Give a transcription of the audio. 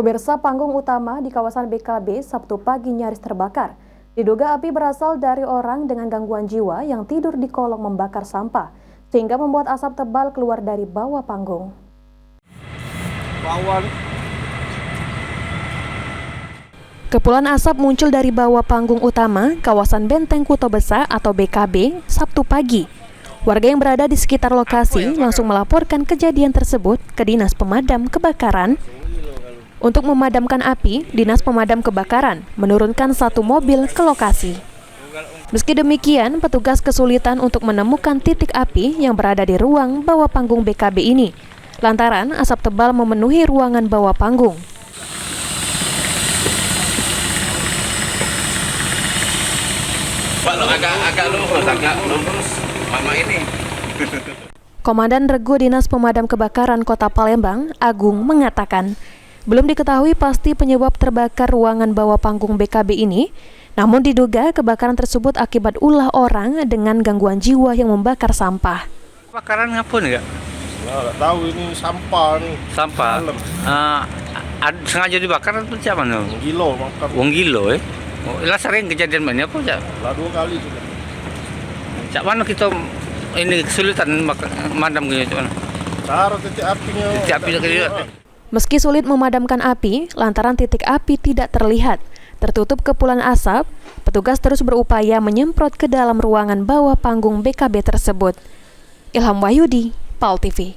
Pemirsa, panggung utama di kawasan BKB Sabtu pagi nyaris terbakar. Diduga api berasal dari orang dengan gangguan jiwa yang tidur di kolong membakar sampah, sehingga membuat asap tebal keluar dari bawah panggung. Kepulan asap muncul dari bawah panggung utama kawasan Benteng Kuto Besa atau BKB Sabtu pagi. Warga yang berada di sekitar lokasi langsung melaporkan kejadian tersebut ke Dinas Pemadam Kebakaran. Untuk memadamkan api, Dinas Pemadam Kebakaran menurunkan 1 mobil ke lokasi. Meski demikian, petugas kesulitan untuk menemukan titik api yang berada di ruang bawah panggung BKB ini, lantaran asap tebal memenuhi ruangan bawah panggung. Agak lurus, mama ini. Komandan Regu Dinas Pemadam Kebakaran Kota Palembang, Agung, mengatakan, belum diketahui pasti penyebab terbakar ruangan bawah panggung BKB ini, namun diduga kebakaran tersebut akibat ulah orang dengan gangguan jiwa yang membakar sampah. Kebakaran ngapun ya? Nggak tahu, ini sampah nih. Sampah. Sengaja dibakar atau siapa nih? Gilo, bakar. Wong gilo ya? Lah sering kejadian banyak kok ya? Lah 2 kali sudah. Cak mana kita ini kesulitan madam gitu mana? Taruh titik apinya. Titik apinya gitu. Meski sulit memadamkan api, lantaran titik api tidak terlihat, tertutup kepulan asap, petugas terus berupaya menyemprot ke dalam ruangan bawah panggung BKB tersebut. Ilham Wahyudi, PAL TV.